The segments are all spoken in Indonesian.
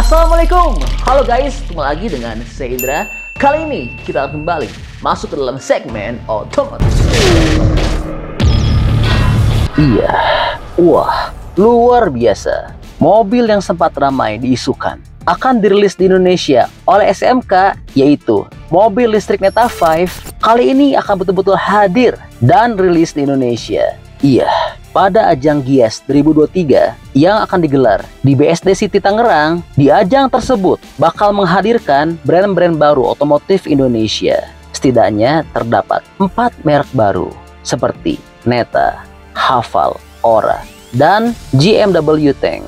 Assalamualaikum, halo guys, ketemu lagi dengan saya Indra. Kali ini kita akan kembali masuk ke dalam segmen otomotif. Iya, wah, luar biasa. Mobil yang sempat ramai diisukan akan dirilis di Indonesia oleh SMK, yaitu mobil listrik Neta 5, kali ini akan betul-betul hadir dan rilis di Indonesia. Iya, pada ajang Gias 2023 yang akan digelar di BSD City Tangerang. Di ajang tersebut bakal menghadirkan brand-brand baru otomotif Indonesia. Setidaknya terdapat 4 merek baru seperti Neta, Haval, Ora, dan GMW Tank.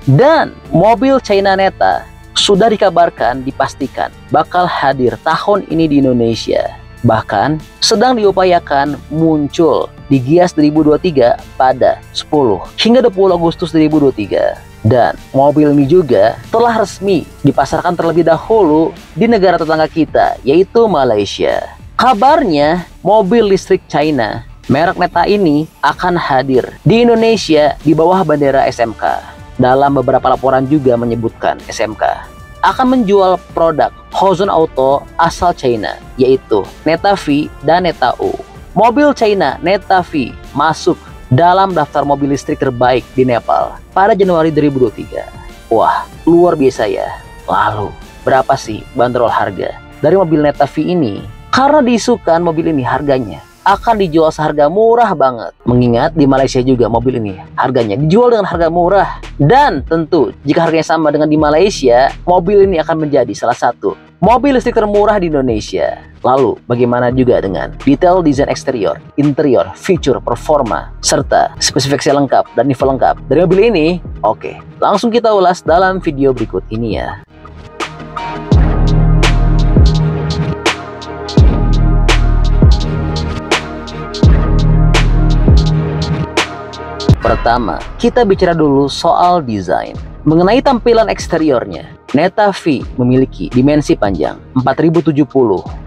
Dan mobil China Neta sudah dikabarkan dipastikan bakal hadir tahun ini di Indonesia. Bahkan sedang diupayakan muncul di Gias 2023 pada 10 hingga 20 Agustus 2023. Dan mobil ini juga telah resmi dipasarkan terlebih dahulu di negara tetangga kita, yaitu Malaysia. Kabarnya mobil listrik China merek Neta ini akan hadir di Indonesia di bawah bendera SMK. Dalam beberapa laporan juga menyebutkan SMK akan menjual produk Horizon Auto asal China, yaitu Neta V dan Neta U. Mobil China Neta V masuk dalam daftar mobil listrik terbaik di Nepal pada Januari 2023. Wah, luar biasa ya. Lalu, berapa sih bandrol harga dari mobil Neta V ini? Karena diisukan mobil ini harganya akan dijual seharga murah banget. Mengingat di Malaysia juga mobil ini harganya dijual dengan harga murah. Dan tentu jika harganya sama dengan di Malaysia, mobil ini akan menjadi salah satu mobil listrik termurah di Indonesia. Lalu bagaimana juga dengan detail desain eksterior, interior, fitur, performa, serta spesifikasi lengkap dan info lengkap dari mobil ini? Oke, langsung kita ulas dalam video berikut ini ya. Pertama, kita bicara dulu soal desain. Mengenai tampilan eksteriornya, Neta V memiliki dimensi panjang 4070,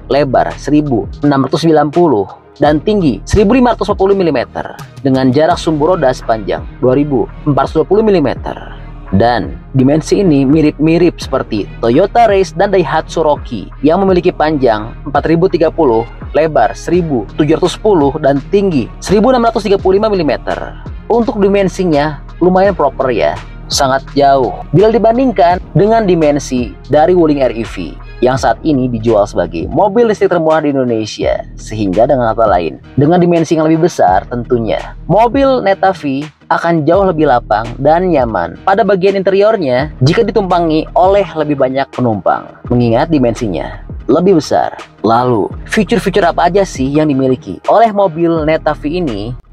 lebar 1690, dan tinggi 1540 mm dengan jarak sumbu roda sepanjang 2420 mm. Dan dimensi ini mirip-mirip seperti Toyota Race dan Daihatsu Rocky yang memiliki panjang 4030, lebar 1710, dan tinggi 1635 mm. Untuk dimensinya lumayan proper ya, sangat jauh bila dibandingkan dengan dimensi dari Wuling REV yang saat ini dijual sebagai mobil listrik termurah di Indonesia. Sehingga dengan kata lain, dengan dimensi yang lebih besar tentunya mobil Neta V akan jauh lebih lapang dan nyaman pada bagian interiornya jika ditumpangi oleh lebih banyak penumpang, mengingat dimensinya lebih besar. Lalu fitur-fitur apa aja sih yang dimiliki oleh mobil Neta V ini?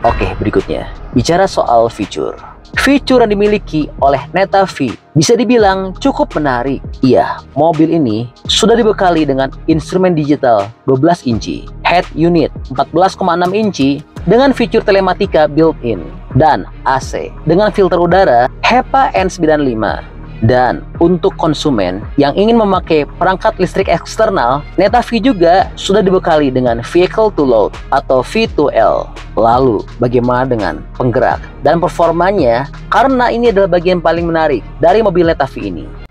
Oke, berikutnya bicara soal fitur. Fitur yang dimiliki oleh Neta V bisa dibilang cukup menarik. Iya, mobil ini sudah dibekali dengan instrumen digital 12 inci, head unit 14,6 inci dengan fitur telematika built-in, dan AC dengan filter udara HEPA N95. Dan untuk konsumen yang ingin memakai perangkat listrik eksternal, Neta V juga sudah dibekali dengan Vehicle to Load atau V2L. Lalu bagaimana dengan penggerak dan performanya? Karena ini adalah bagian paling menarik dari mobil Neta V ini.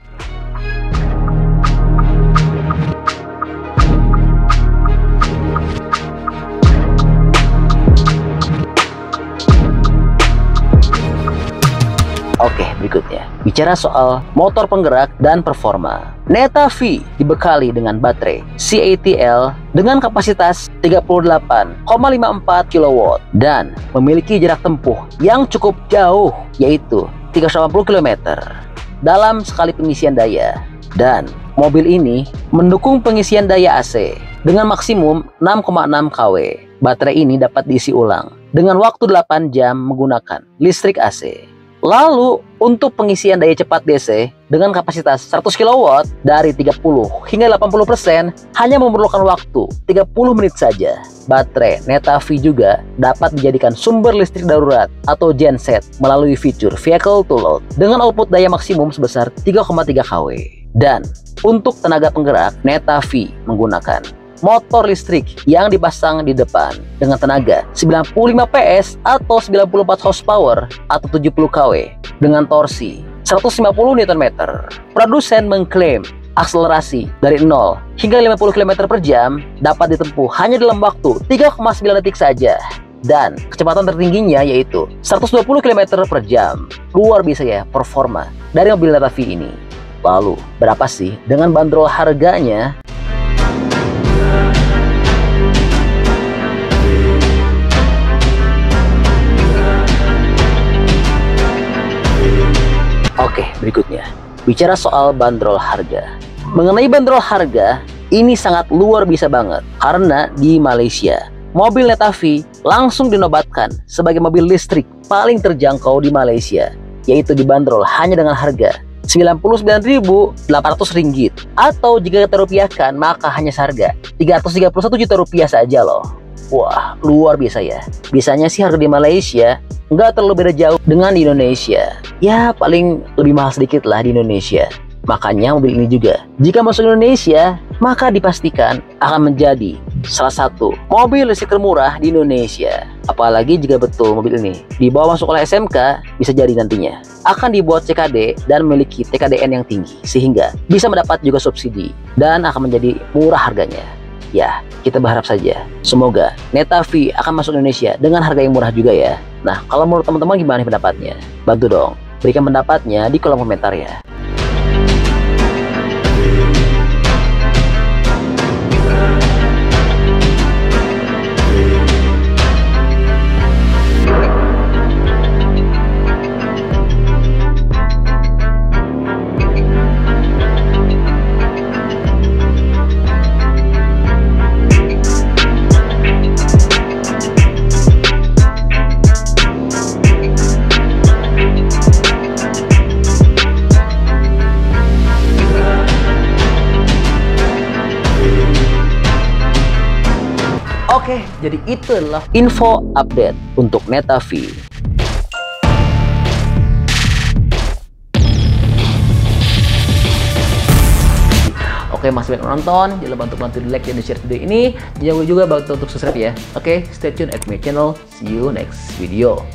Oke, berikutnya bicara soal motor penggerak dan performa. Neta V dibekali dengan baterai CATL dengan kapasitas 38,54 kW dan memiliki jarak tempuh yang cukup jauh, yaitu 380 km dalam sekali pengisian daya. Dan mobil ini mendukung pengisian daya AC dengan maksimum 6,6 kW. Baterai ini dapat diisi ulang dengan waktu 8 jam menggunakan listrik AC. Lalu untuk pengisian daya cepat DC dengan kapasitas 100 kW dari 30 hingga 80% hanya memerlukan waktu 30 menit saja. Baterai Neta V juga dapat dijadikan sumber listrik darurat atau genset melalui fitur Vehicle to Load dengan output daya maksimum sebesar 3,3 kW. Dan untuk tenaga penggerak, Neta V menggunakan motor listrik yang dipasang di depan dengan tenaga 95 PS atau 94 horsepower atau 70 kW dengan torsi 150 Nm. Produsen mengklaim akselerasi dari 0 hingga 50 km per jam dapat ditempuh hanya dalam waktu 3,9 detik saja. Dan kecepatan tertingginya yaitu 120 km per jam. Luar biasa ya performa dari mobil Neta V ini. Lalu berapa sih dengan bandrol harganya? Oke, berikutnya bicara soal bandrol harga. Mengenai bandrol harga, ini sangat luar biasa banget karena di Malaysia mobil Neta V langsung dinobatkan sebagai mobil listrik paling terjangkau di Malaysia, yaitu dibanderol hanya dengan harga Rp99.800 atau jika kita rupiahkan maka hanya seharga Rp331 juta saja loh. Wah, luar biasa ya. Biasanya sih harga di Malaysia nggak terlalu beda jauh dengan di Indonesia. Ya paling lebih mahal sedikit lah di Indonesia. Makanya mobil ini juga jika masuk Indonesia maka dipastikan akan menjadi salah satu mobil listrik termurah di Indonesia. Apalagi jika betul mobil ini dibawa masuk oleh SMK, bisa jadi nantinya akan dibuat CKD dan memiliki TKDN yang tinggi sehingga bisa mendapat juga subsidi dan akan menjadi murah harganya. Ya, kita berharap saja semoga Neta V akan masuk Indonesia dengan harga yang murah juga ya. Nah, kalau menurut teman-teman gimana nih pendapatnya? Bantu dong berikan pendapatnya di kolom komentar ya. Oke, jadi itu adalah info update untuk Neta V. Oke, masih banyak nonton, jangan lupa untuk bantu di like dan di share video ini. Jangan lupa juga bantu untuk subscribe ya. Oke, stay tune at my channel. See you next video.